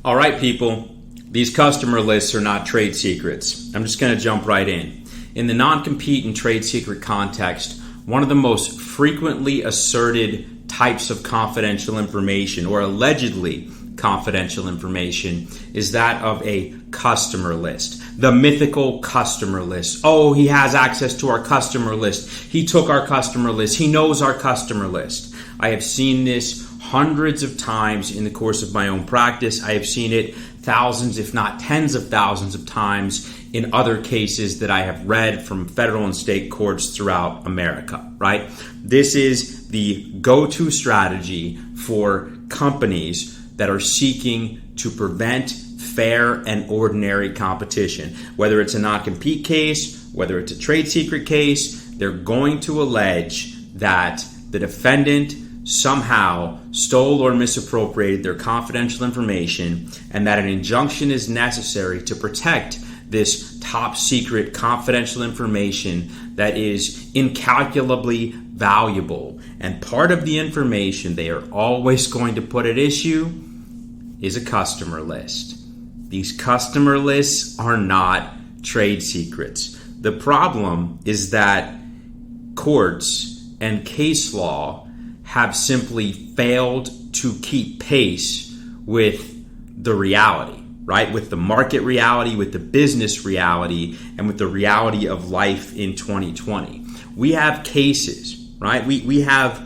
All right, people, these customer lists are not trade secrets. I'm just going to jump right in. In the non-compete and trade secret context, one of the most frequently asserted types of confidential information, or allegedly confidential information, is that of a customer list. The mythical customer list. Oh, he has access to our customer list. He took our customer list. He knows our customer list. I have seen this hundreds of times in the course of my own practice. I have seen it thousands, if not tens of thousands of times in other cases that I have read from federal and state courts throughout America, right? This is the go-to strategy for companies that are seeking to prevent fair and ordinary competition. Whether it's a non-compete case, whether it's a trade secret case, they're going to allege that the defendant somehow stole or misappropriated their confidential information and that an injunction is necessary to protect this top secret confidential information that is incalculably valuable. And part of the information they are always going to put at issue is a customer list. These customer lists are not trade secrets. The problem is that courts and case law have simply failed to keep pace with the reality, right? With the market reality, with the business reality, and with the reality of life in 2020. We have cases, right? We have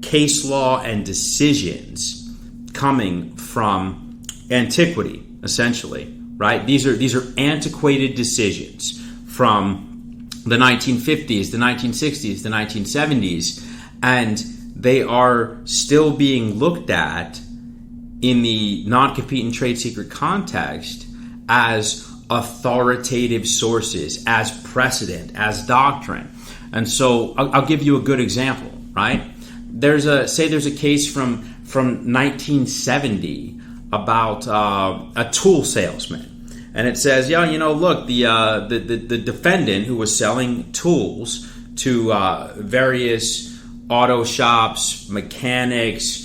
case law and decisions coming from antiquity, essentially, right? These are antiquated decisions from the 1950s, the 1960s, the 1970s, and they are still being looked at in the non-compete and trade secret context as authoritative sources, as precedent, as doctrine. And so I'll give you a good example, right? There's a case from 1970 about a tool salesman. And it says, look, the defendant who was selling tools to various auto shops, mechanics,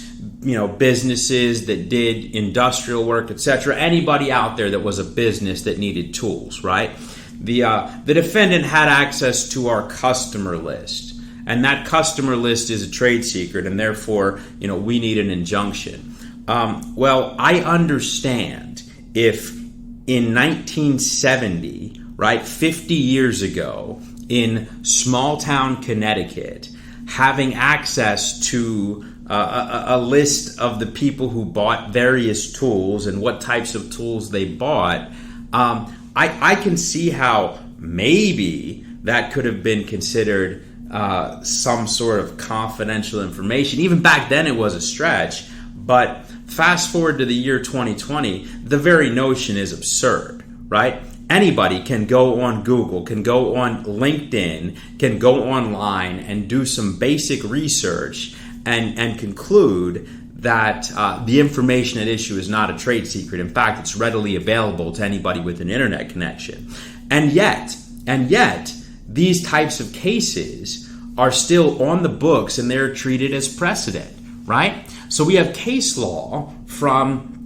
businesses that did industrial work, etc. Anybody out there that was a business that needed tools, right? The defendant had access to our customer list, and that customer list is a trade secret, and therefore, we need an injunction. Well, I understand if in 1970, right, 50 years ago, in small town Connecticut, having access to a list of the people who bought various tools and what types of tools they bought, I can see how maybe that could have been considered some sort of confidential information. Even back then it was a stretch, but fast forward to the year 2020, the very notion is absurd, right? Anybody can go on Google, can go on LinkedIn, can go online and do some basic research and conclude that the information at issue is not a trade secret. In fact, it's readily available to anybody with an internet connection. And yet, these types of cases are still on the books and they're treated as precedent, right? So we have case law from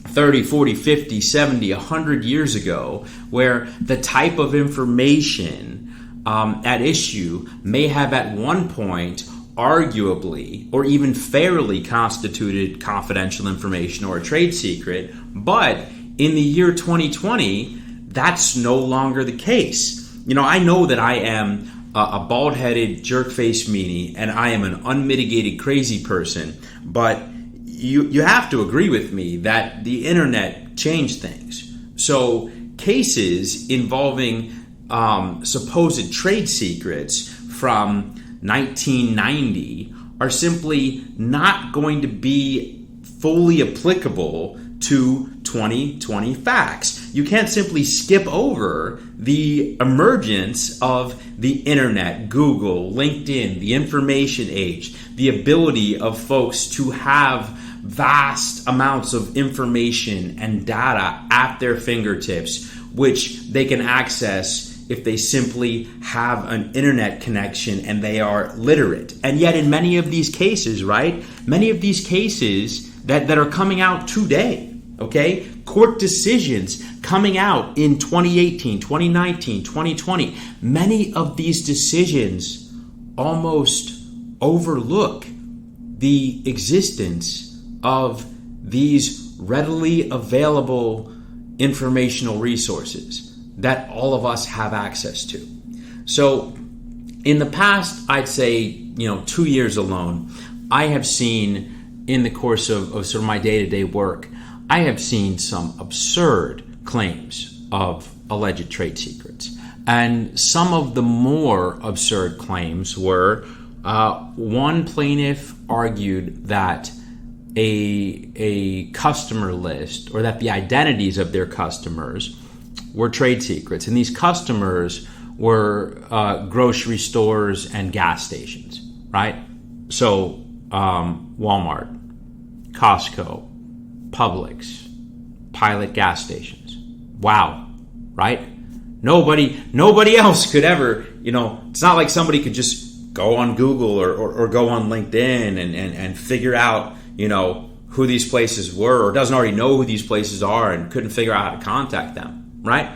30, 40, 50, 70, 100 years ago, where the type of information at issue may have at one point arguably or even fairly constituted confidential information or a trade secret, but in the year 2020, that's no longer the case. I know that I am a bald-headed, jerk-faced meanie, and I am an unmitigated crazy person, but you have to agree with me that the internet changed things. So cases involving supposed trade secrets from 1990 are simply not going to be fully applicable to 2020 facts. You can't simply skip over the emergence of the internet, Google, LinkedIn, the information age, the ability of folks to have vast amounts of information and data at their fingertips, which they can access if they simply have an internet connection and they are literate. And yet in many of these cases, right, many of these cases that are coming out today, Okay? Court decisions coming out in 2018, 2019, 2020. Many of these decisions almost overlook the existence of these readily available informational resources that all of us have access to. So in the past, I'd say, 2 years alone, I have seen in the course of sort of my day-to-day work, I have seen some absurd claims of alleged trade secrets. And some of the more absurd claims were, one plaintiff argued that a customer list, or that the identities of their customers were trade secrets. And these customers were grocery stores and gas stations, right? So Walmart, Costco, Publix, Pilot gas stations. Wow, right? Nobody else could ever, it's not like somebody could just go on Google or go on LinkedIn and figure out, who these places were, or doesn't already know who these places are and couldn't figure out how to contact them, right?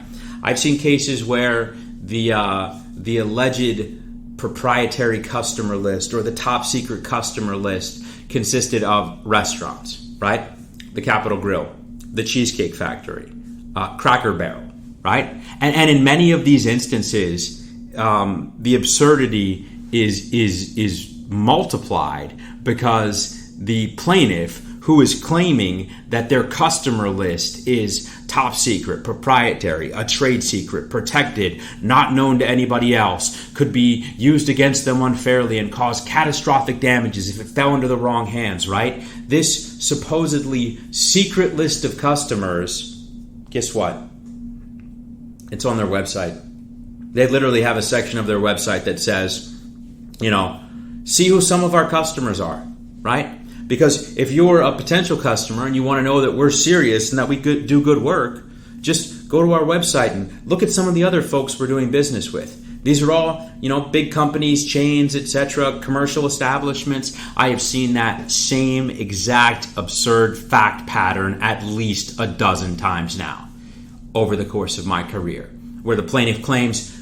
I've seen cases where the alleged proprietary customer list or the top secret customer list consisted of restaurants, right? The Capitol Grill, the Cheesecake Factory, Cracker Barrel, right? And in many of these instances, the absurdity is multiplied because the plaintiff, who is claiming that their customer list is top secret, proprietary, a trade secret, protected, not known to anybody else, could be used against them unfairly and cause catastrophic damages if it fell into the wrong hands, right? This supposedly secret list of customers, guess what? It's on their website. They literally have a section of their website that says, see who some of our customers are, right? Because if you're a potential customer and you want to know that we're serious and that we do good work, just go to our website and look at some of the other folks we're doing business with. These are all, big companies, chains, etc., commercial establishments. I have seen that same exact absurd fact pattern at least a dozen times now over the course of my career, where the plaintiff claims,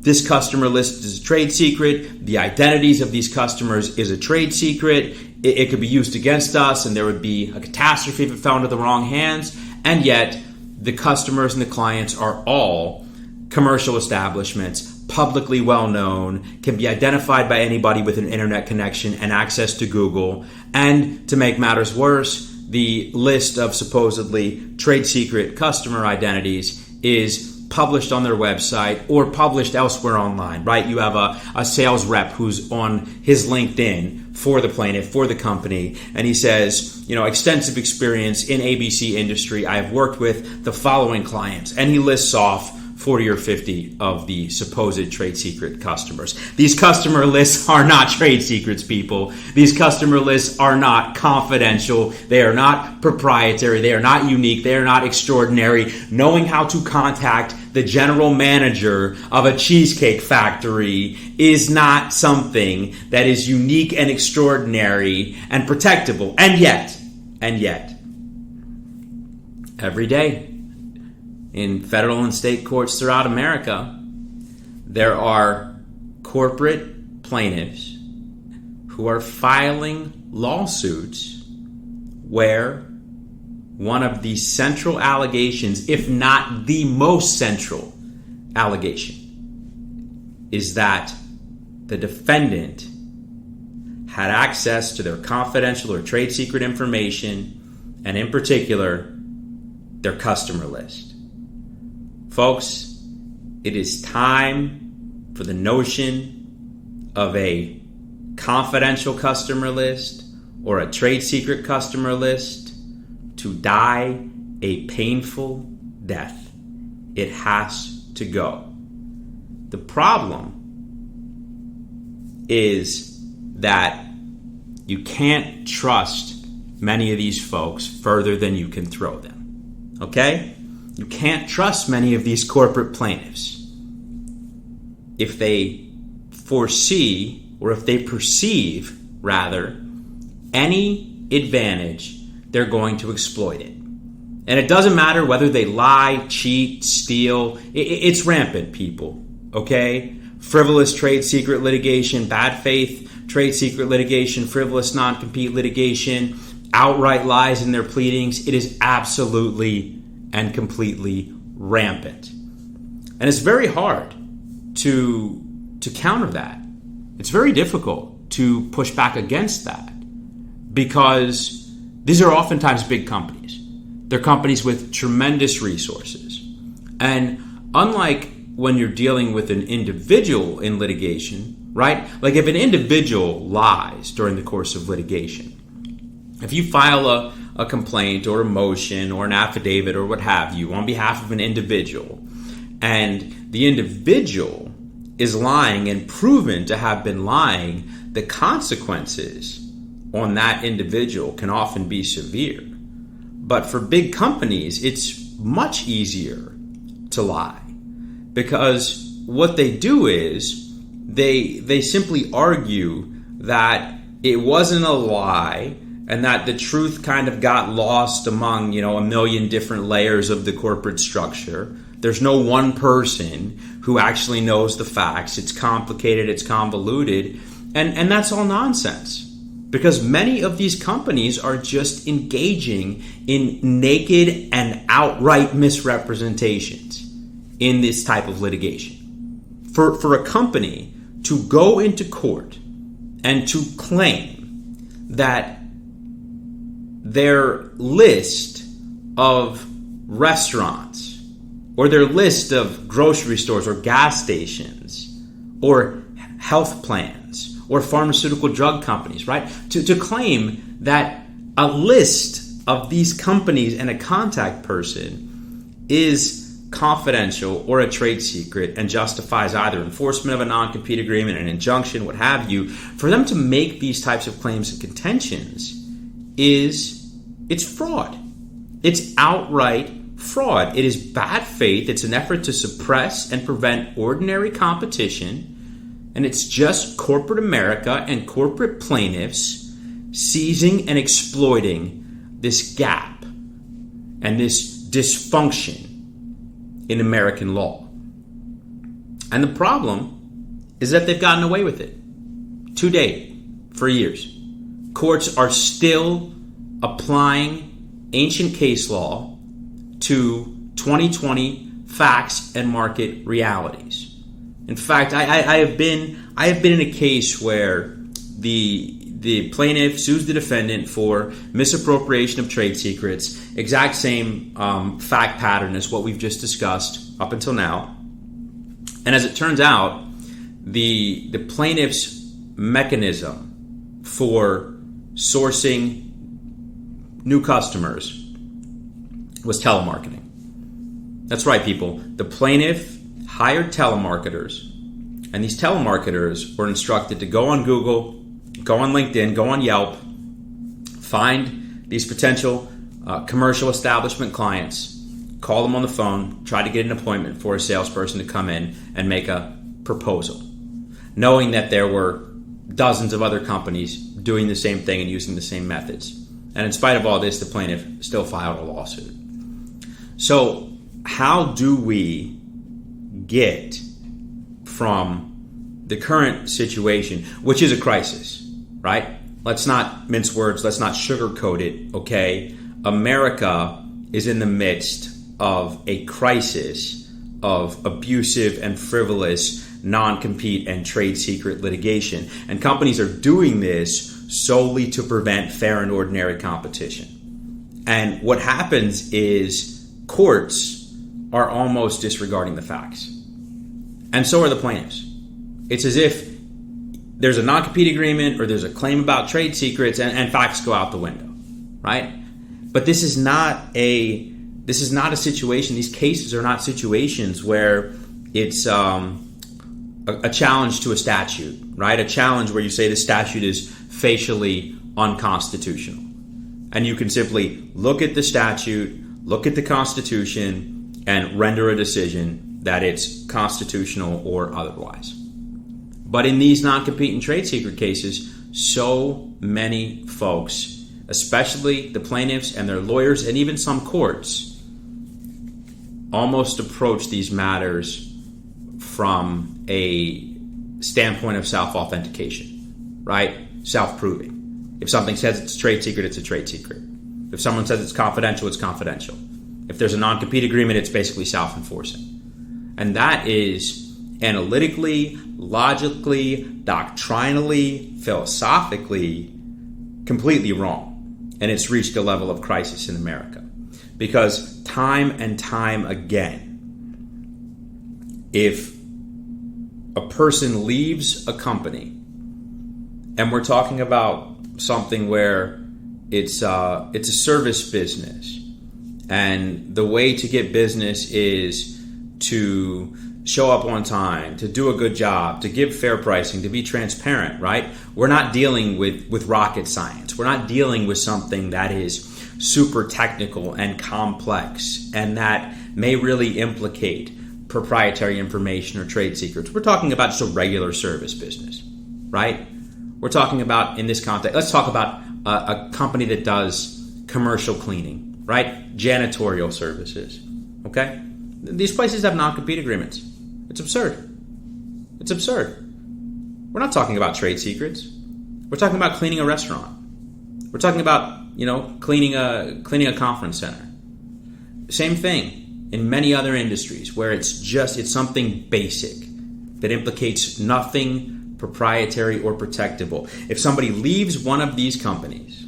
this customer list is a trade secret. The identities of these customers is a trade secret. It could be used against us, and there would be a catastrophe if it fell into the wrong hands. And yet, the customers and the clients are all commercial establishments, publicly well known, can be identified by anybody with an internet connection and access to Google. And to make matters worse, the list of supposedly trade secret customer identities is published on their website or published elsewhere online, right? You have a sales rep who's on his LinkedIn for the plaintiff, for the company, and he says, extensive experience in ABC industry. I have worked with the following clients, and he lists off 40 or 50 of the supposed trade secret customers. These customer lists are not trade secrets, people. These customer lists are not confidential. They are not proprietary. They are not unique. They are not extraordinary. Knowing how to contact the general manager of a cheesecake factory is not something that is unique and extraordinary and protectable. And yet, every day, in federal and state courts throughout America, there are corporate plaintiffs who are filing lawsuits where one of the central allegations, if not the most central allegation, is that the defendant had access to their confidential or trade secret information, and in particular, their customer list. Folks, it is time for the notion of a confidential customer list or a trade secret customer list to die a painful death. It has to go. The problem is that you can't trust many of these folks further than you can throw them. Okay? You can't trust many of these corporate plaintiffs if they foresee, or if they perceive, rather, any advantage, they're going to exploit it. And it doesn't matter whether they lie, cheat, steal. It's rampant, people, okay? Frivolous trade secret litigation, bad faith trade secret litigation, frivolous non-compete litigation, outright lies in their pleadings. It is absolutely and completely rampant. And it's very hard to counter that. It's very difficult to push back against that because these are oftentimes big companies. They're companies with tremendous resources. And unlike when you're dealing with an individual in litigation, right? Like if an individual lies during the course of litigation, if you file a complaint or a motion or an affidavit or what have you on behalf of an individual, and the individual is lying and proven to have been lying, the consequences on that individual can often be severe. But for big companies, it's much easier to lie because what they do is they simply argue that it wasn't a lie and that the truth kind of got lost among, a million different layers of the corporate structure. There's no one person who actually knows the facts. It's complicated, it's convoluted, and that's all nonsense. Because many of these companies are just engaging in naked and outright misrepresentations in this type of litigation. For a company to go into court and to claim that their list of restaurants or their list of grocery stores or gas stations or health plans or pharmaceutical drug companies, right? To claim that a list of these companies and a contact person is confidential or a trade secret and justifies either enforcement of a non-compete agreement, an injunction, what have you, for them to make these types of claims and contentions it's fraud. It's outright fraud. It is bad faith. It's an effort to suppress and prevent ordinary competition. And it's just corporate America and corporate plaintiffs seizing and exploiting this gap and this dysfunction in American law. And the problem is that they've gotten away with it to date for years. Courts are still applying ancient case law to 2020 facts and market realities. In fact, I have been in a case where the plaintiff sues the defendant for misappropriation of trade secrets, exact same fact pattern as what we've just discussed up until now. And as it turns out, the plaintiff's mechanism for sourcing new customers was telemarketing. That's right, people. The plaintiff hired telemarketers, and these telemarketers were instructed to go on Google, go on LinkedIn, go on Yelp, find these potential commercial establishment clients, call them on the phone, try to get an appointment for a salesperson to come in and make a proposal, knowing that there were dozens of other companies doing the same thing and using the same methods. And in spite of all this, the plaintiff still filed a lawsuit. So how do we get from the current situation, which is a crisis, right? Let's not mince words. Let's not sugarcoat it, okay? America is in the midst of a crisis of abusive and frivolous non-compete and trade secret litigation. And companies are doing this solely to prevent fair and ordinary competition. And what happens is courts are almost disregarding the facts. And so are the plaintiffs. It's as if there's a non-compete agreement or there's a claim about trade secrets and facts go out the window, right? But this is not a situation. These cases are not situations where it's a challenge to a statute, right? A challenge where you say the statute is facially unconstitutional. And you can simply look at the statute, look at the Constitution, and render a decision that it's constitutional or otherwise. But in these non-compete and trade secret cases, so many folks especially the plaintiffs and their lawyers and even some courts, almost approach these matters from a standpoint of self-authentication, right? Self-proving. If something says it's a trade secret, it's a trade secret. If someone says it's confidential, it's confidential. If there's a non-compete agreement, it's basically self-enforcing. And that is analytically, logically, doctrinally, philosophically completely wrong. And it's reached a level of crisis in America. Because time and time again, if a person leaves a company, and we're talking about something where it's a service business, and the way to get business is to show up on time, to do a good job, to give fair pricing, to be transparent, right? We're not dealing with rocket science. We're not dealing with something that is super technical and complex and that may really implicate proprietary information or trade secrets. We're talking about just a regular service business, right? We're talking about, in this context, let's talk about a company that does commercial cleaning, right? Janitorial services, okay? These places have non-compete agreements. It's absurd. It's absurd. We're not talking about trade secrets. We're talking about cleaning a restaurant. We're talking about, cleaning a conference center. Same thing in many other industries where it's something basic that implicates nothing proprietary or protectable. If somebody leaves one of these companies,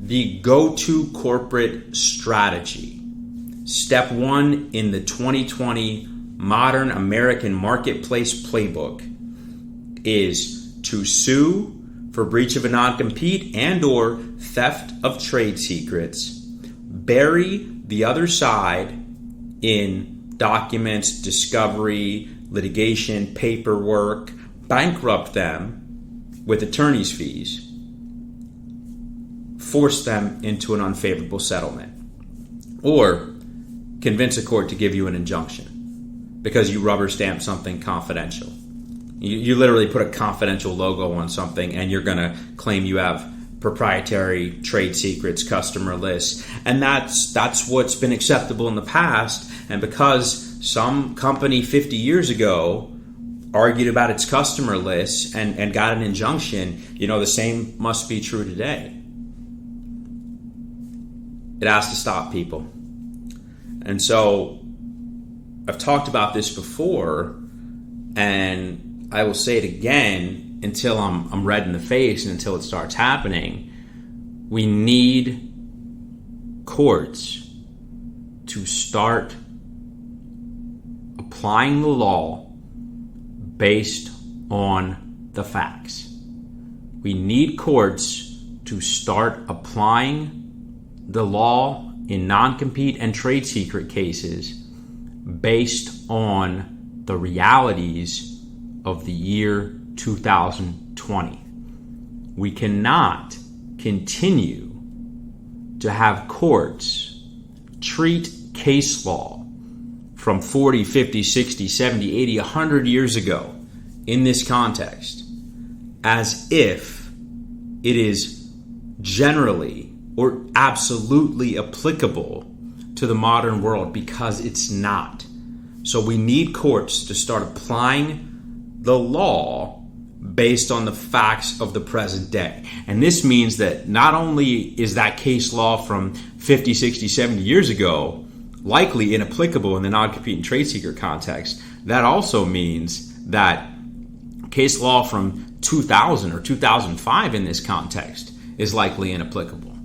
the go-to corporate strategy, step one in the 2020 modern American marketplace playbook, is to sue for breach of a non-compete and or theft of trade secrets, bury the other side in documents, discovery, litigation, paperwork, bankrupt them with attorney's fees, force them into an unfavorable settlement, or convince a court to give you an injunction because you rubber stamp something confidential. You literally put a confidential logo on something and you're going to claim you have proprietary trade secrets, customer lists. And that's what's been acceptable in the past. And because some company 50 years ago argued about its customer lists and got an injunction, the same must be true today. It has to stop, people. And so I've talked about this before, and I will say it again until I'm red in the face and until it starts happening. We need courts to start applying the law based on the facts. We need courts to start applying the law in non-compete and trade secret cases based on the realities of the year 2020. We cannot continue to have courts treat case law from 40, 50, 60, 70, 80, 100 years ago in this context as if it is generally or absolutely applicable to the modern world, because it's not. So we need courts to start applying the law based on the facts of the present day. And this means that not only is that case law from 50, 60, 70 years ago likely inapplicable in the non-compete and trade secret context, that also means that case law from 2000 or 2005 in this context is likely inapplicable.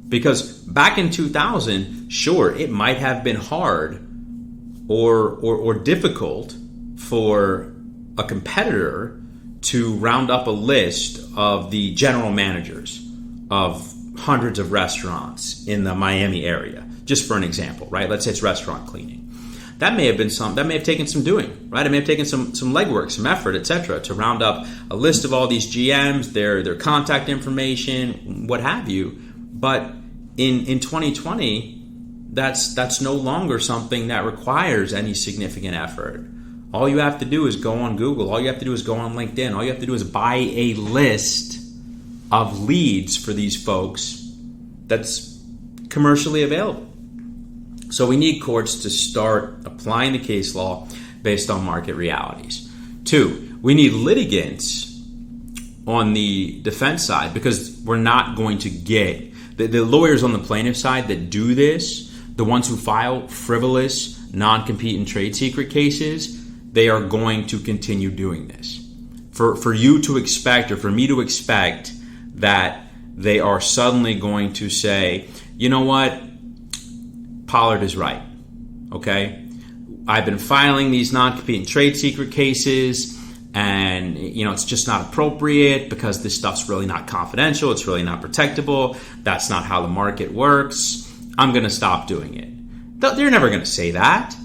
Because back in 2000, sure, it might have been hard or difficult for a competitor to round up a list of the general managers of hundreds of restaurants in the Miami area, just for an example, right? Let's say it's restaurant cleaning. That may have taken some doing, right? It may have taken some legwork, some effort, etc., to round up a list of all these GMs, their contact information, what have you. But in 2020, that's no longer something that requires any significant effort. All you have to do is go on Google. All you have to do is go on LinkedIn. All you have to do is buy a list of leads for these folks that's commercially available. So we need courts to start applying the case law based on market realities. 2, we need litigants on the defense side, because we're not going to get the lawyers on the plaintiff side that do this, the ones who file frivolous, non-compete and trade secret cases, they are going to continue doing this. For you to expect, or for me to expect, that they are suddenly going to say, you know what, Pollard is right, okay? I've been filing these non-compete and trade secret cases, and it's just not appropriate because this stuff's really not confidential, it's really not protectable, that's not how the market works, I'm going to stop doing it. They're never going to say that.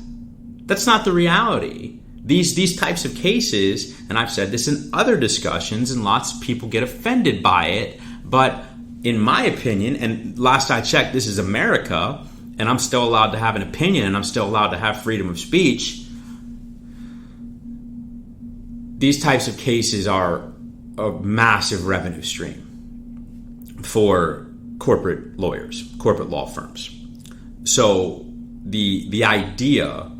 That's not the reality. These types of cases, and I've said this in other discussions, and lots of people get offended by it, but in my opinion, and last I checked, this is America, and I'm still allowed to have an opinion, and I'm still allowed to have freedom of speech. These types of cases are a massive revenue stream for corporate lawyers, corporate law firms. So the idea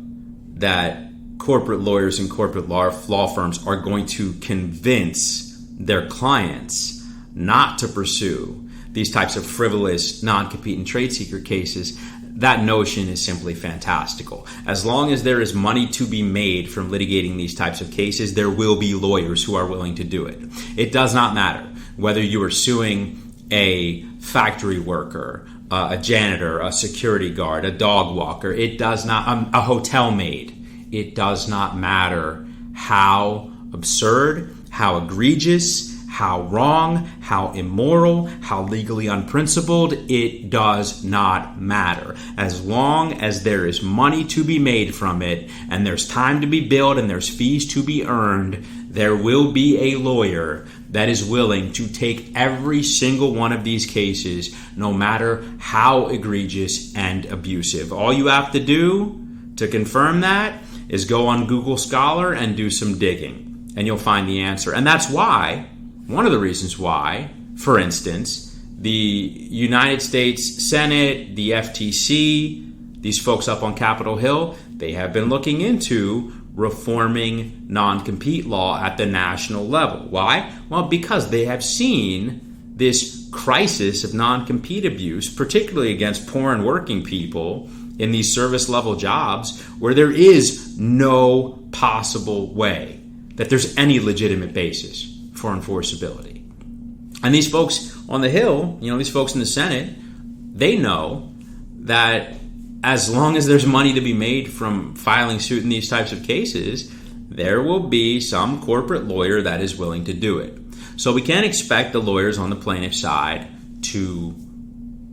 that corporate lawyers and corporate law firms are going to convince their clients not to pursue these types of frivolous, non-compete and trade secret cases, that notion is simply fantastical. As long as there is money to be made from litigating these types of cases, there will be lawyers who are willing to do it. It does not matter whether you are suing a factory worker, a janitor, a security guard, a dog walker. It does not, a hotel maid. It does not matter how absurd, how egregious, how wrong, how immoral, how legally unprincipled. It does not matter. As long as there is money to be made from it, and there's time to be billed, and there's fees to be earned, there will be a lawyer that is willing to take every single one of these cases, no matter how egregious and abusive. All you have to do to confirm that is go on Google Scholar and do some digging, and you'll find the answer. And that's why, one of the reasons why, for instance, the United States Senate, the FTC, these folks up on Capitol Hill, they have been looking into reforming non-compete law at the national level. Why? Well, because they have seen this crisis of non-compete abuse, particularly against poor and working people in these service level jobs, where there is no possible way that there's any legitimate basis for enforceability. And these folks on the Hill, these folks in the Senate, they know that as long as there's money to be made from filing suit in these types of cases, there will be some corporate lawyer that is willing to do it. So we can't expect the lawyers on the plaintiff side to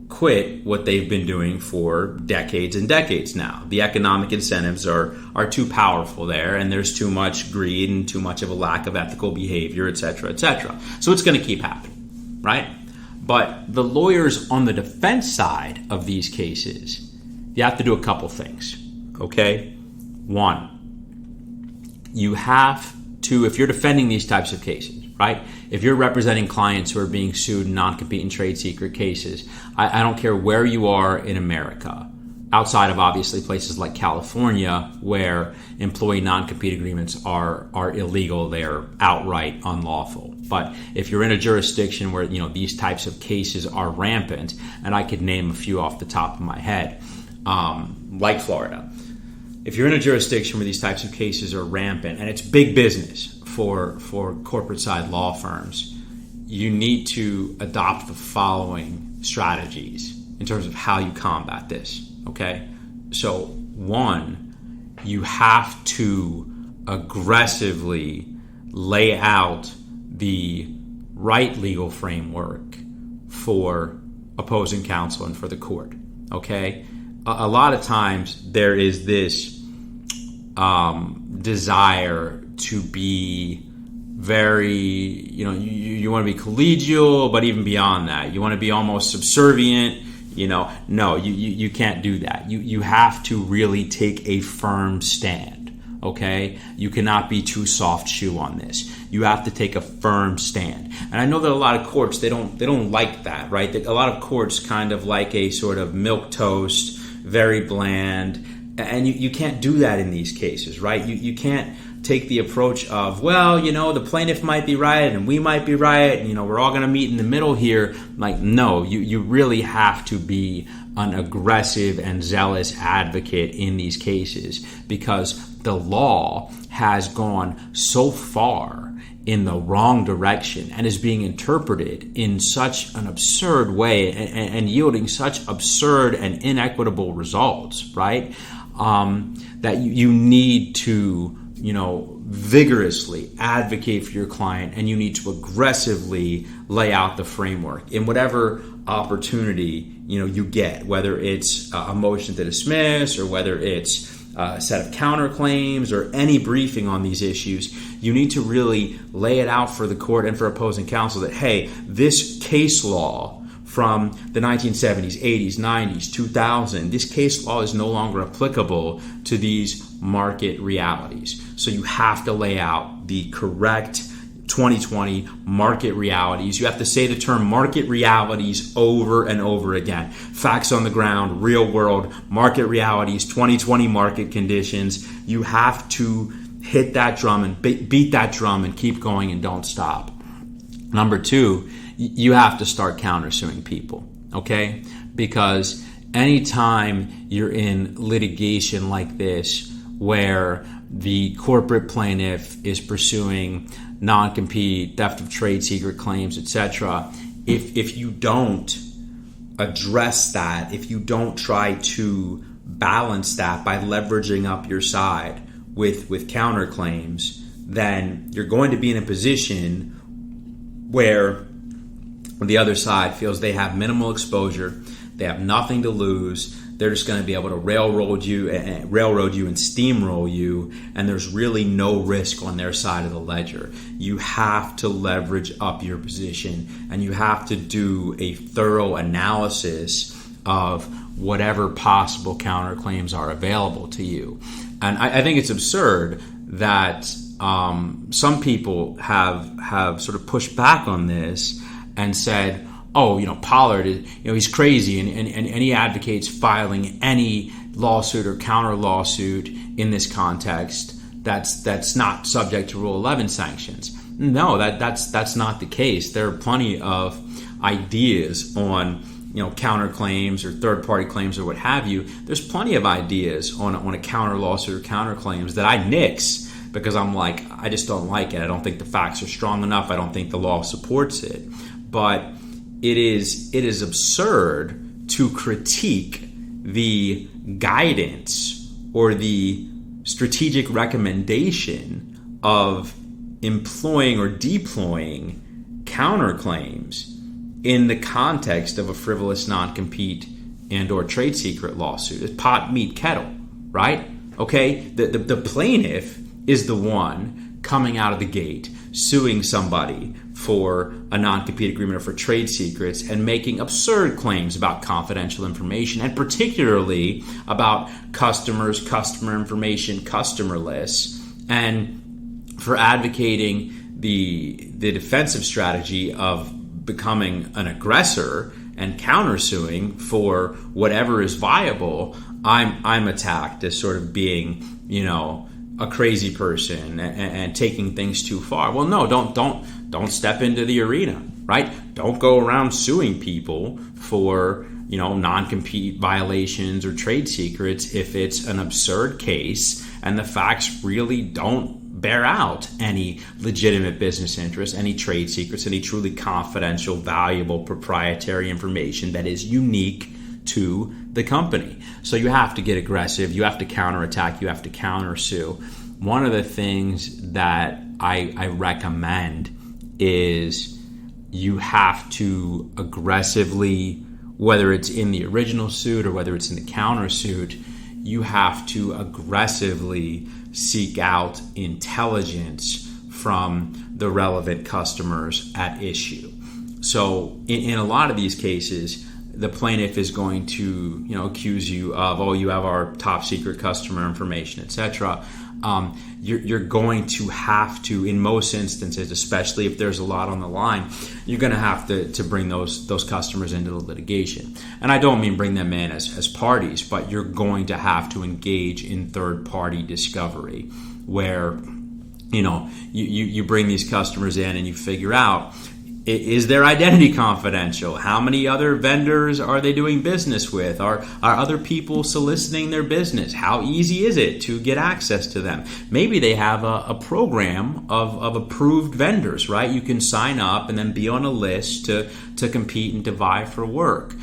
quit what they've been doing for decades and decades now. The economic incentives are too powerful there, and there's too much greed and too much of a lack of ethical behavior, et cetera, et cetera. So it's going to keep happening, right? But the lawyers on the defense side of these cases, you have to do a couple things, okay? One, you have to, if you're defending these types of cases, right? If you're representing clients who are being sued in non-compete and trade secret cases, I don't care where you are in America, outside of obviously places like California where employee non-compete agreements are illegal, they're outright unlawful. But if you're in a jurisdiction where these types of cases are rampant, and I could name a few off the top of my head, like Florida. If you're in a jurisdiction where these types of cases are rampant, and it's big business for corporate side law firms, you need to adopt the following strategies in terms of how you combat this, okay? So one, you have to aggressively lay out the right legal framework for opposing counsel and for the court, okay? A lot of times there is this desire to be very, you want to be collegial, but even beyond that, you want to be almost subservient. No, you can't do that. You have to really take a firm stand, Okay, you cannot be too soft shoe on this. You have to take a firm stand. And I know that a lot of courts they don't like that, right? A lot of courts kind of like a sort of milquetoast, very bland, and you can't do that in these cases, right? You can't take the approach of, well, the plaintiff might be right and we might be right, and we're all going to meet in the middle here. Like, no, you really have to be an aggressive and zealous advocate in these cases, because the law has gone so far in the wrong direction and is being interpreted in such an absurd way and yielding such absurd and inequitable results, right? That you need to, vigorously advocate for your client, and you need to aggressively lay out the framework in whatever opportunity you get, whether it's a motion to dismiss or whether it's a set of counterclaims or any briefing on these issues. You need to really lay it out for the court and for opposing counsel that, hey, this case law from the 1970s, 80s, 90s, 2000, this case law is no longer applicable to these market realities. So you have to lay out the correct 2020 market realities. You have to say the term market realities over and over again. Facts on the ground, real world, market realities, 2020 market conditions. You have to hit that drum and beat that drum and keep going and don't stop. Number two, you have to start countersuing people, okay? Because anytime you're in litigation like this, where the corporate plaintiff is pursuing non-compete, theft of trade secret claims, etc., if you don't address that, if you don't try to balance that by leveraging up your side with counterclaims, then you're going to be in a position where the other side feels they have minimal exposure, they have nothing to lose, they're just going to be able to railroad you and steamroll you, and there's really no risk on their side of the ledger. You have to leverage up your position, and you have to do a thorough analysis of whatever possible counterclaims are available to you. And I think it's absurd that some people have sort of pushed back on this and said, oh, Pollard, he's crazy, and he advocates filing any lawsuit or counter lawsuit in this context that's not subject to Rule 11 sanctions. No, that's not the case. There are plenty of ideas on counterclaims or third-party claims or what have you. There's plenty of ideas on a counter lawsuit or counterclaims that I nix because I'm like, I just don't like it. I don't think the facts are strong enough. I don't think the law supports it. But it is absurd to critique the guidance or the strategic recommendation of employing or deploying counterclaims in the context of a frivolous non-compete and or trade secret lawsuit. It's pot, meat, kettle, right? Okay, the plaintiff is the one coming out of the gate suing somebody for a non-compete agreement or for trade secrets and making absurd claims about confidential information, and particularly about customers, customer information, customer lists, and for advocating the defensive strategy of becoming an aggressor and countersuing for whatever is viable. I'm attacked as sort of being, a crazy person and taking things too far. Well, no, don't step into the arena, right? Don't go around suing people for, non-compete violations or trade secrets if it's an absurd case and the facts really don't bear out any legitimate business interests, any trade secrets, any truly confidential, valuable, proprietary information that is unique to the company. So you have to get aggressive, you have to counterattack, you have to countersue. One of the things that I recommend is you have to aggressively, whether it's in the original suit or whether it's in the countersuit, you have to aggressively seek out intelligence from the relevant customers at issue. So in a lot of these cases, the plaintiff is going to, accuse you of, oh, you have our top secret customer information, etc. you're going to have to, in most instances, especially if there's a lot on the line, you're going to have to bring those customers into the litigation. And I don't mean bring them in as parties, but you're going to have to engage in third-party discovery where, you bring these customers in and you figure out, is their identity confidential? How many other vendors are they doing business with? Are other people soliciting their business? How easy is it to get access to them? Maybe they have a program of approved vendors, right? You can sign up and then be on a list to compete and to vie for work.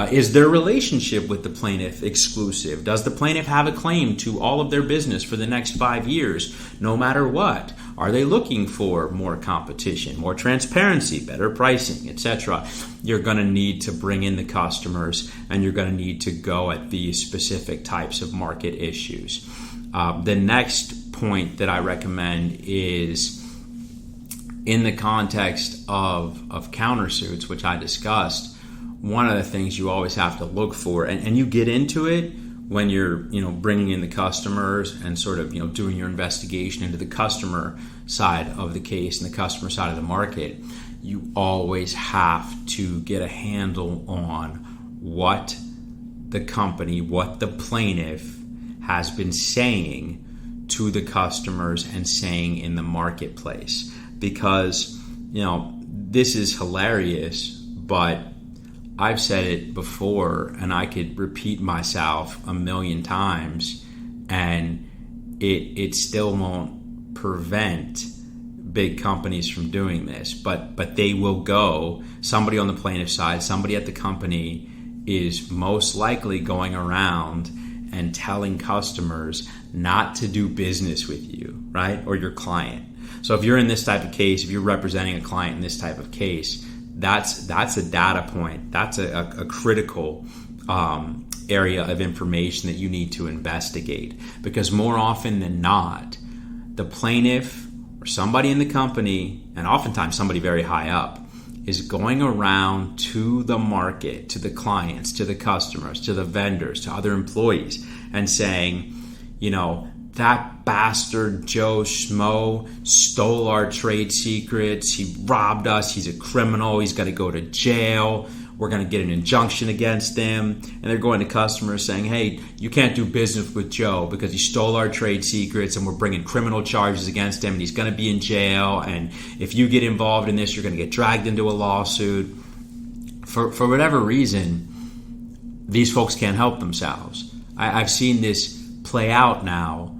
Is their relationship with the plaintiff exclusive? Does the plaintiff have a claim to all of their business for the next 5 years, no matter what? Are they looking for more competition, more transparency, better pricing, etc.? You're going to need to bring in the customers, and you're going to need to go at these specific types of market issues. The next point that I recommend is in the context of countersuits, which I discussed. One of the things you always have to look for, and you get into it when you're bringing in the customers and sort of doing your investigation into the customer side of the case and the customer side of the market, you always have to get a handle on what the company, what the plaintiff has been saying to the customers and saying in the marketplace. Because this is hilarious, but I've said it before, and I could repeat myself a million times, and it still won't prevent big companies from doing this. But they will go. Somebody on the plaintiff side, somebody at the company is most likely going around and telling customers not to do business with you, right, or your client. So if you're in this type of case, if you're representing a client in this type of case, that's a data point. That's a critical area of information that you need to investigate. Because more often than not, the plaintiff or somebody in the company, and oftentimes somebody very high up, is going around to the market, to the clients, to the customers, to the vendors, to other employees, and saying, that bastard Joe Schmo stole our trade secrets. He robbed us. He's a criminal. He's got to go to jail. We're going to get an injunction against him. And they're going to customers saying, hey, you can't do business with Joe because he stole our trade secrets, and we're bringing criminal charges against him, and he's going to be in jail. And if you get involved in this, you're going to get dragged into a lawsuit. For whatever reason, these folks can't help themselves. I've seen this play out now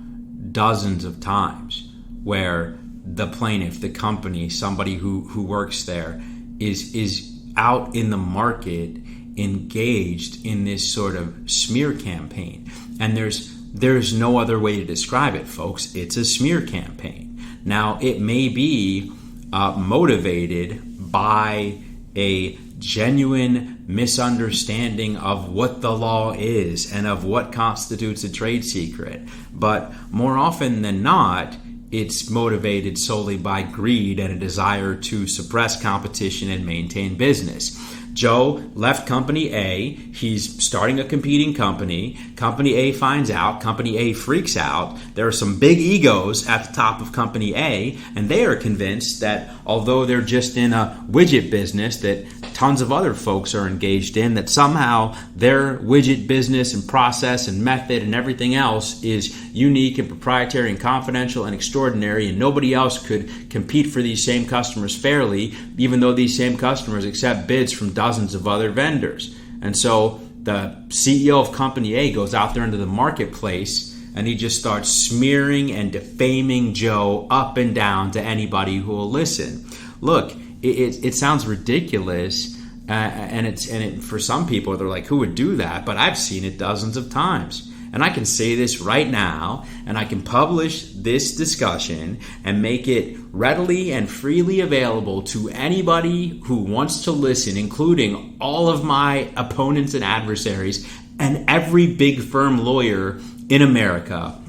dozens of times where the plaintiff, the company, somebody who works there is out in the market engaged in this sort of smear campaign. And there's no other way to describe it, folks. It's a smear campaign. Now, it may be motivated by a genuine misunderstanding of what the law is and of what constitutes a trade secret. But more often than not, it's motivated solely by greed and a desire to suppress competition and maintain business. Joe left Company A. He's starting a competing company. Company A finds out. Company A freaks out. There are some big egos at the top of Company A, and they are convinced that although they're just in a widget business that tons of other folks are engaged in, that somehow their widget business and process and method and everything else is unique and proprietary and confidential and extraordinary, and nobody else could compete for these same customers fairly, even though these same customers accept bids from dozens of other vendors. And so the CEO of Company A goes out there into the marketplace and he just starts smearing and defaming Joe up and down to anybody who will listen. Look, it sounds ridiculous, and for some people they're like, who would do that? But I've seen it dozens of times. And I can say this right now, and I can publish this discussion and make it readily and freely available to anybody who wants to listen, including all of my opponents and adversaries and every big firm lawyer in America,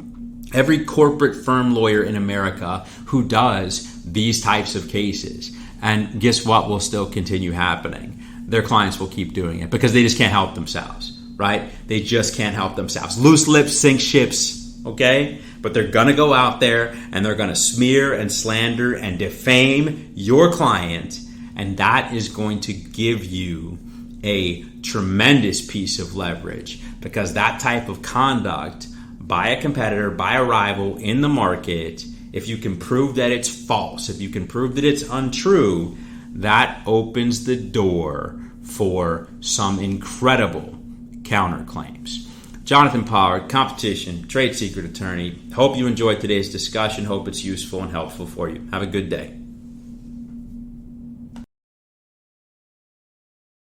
every corporate firm lawyer in America who does these types of cases. And guess what will still continue happening? Their clients will keep doing it because they just can't help themselves. Right? They just can't help themselves. Loose lips sink ships, okay? but they're going to go out there and they're going to smear and slander and defame your client, and that is going to give you a tremendous piece of leverage, because that type of conduct by a competitor, by a rival in the market, if you can prove that it's false, if you can prove that it's untrue, that opens the door for some incredible counterclaims. Jonathan Pollard, competition, trade secret attorney. Hope you enjoyed today's discussion. Hope it's useful and helpful for you. Have a good day.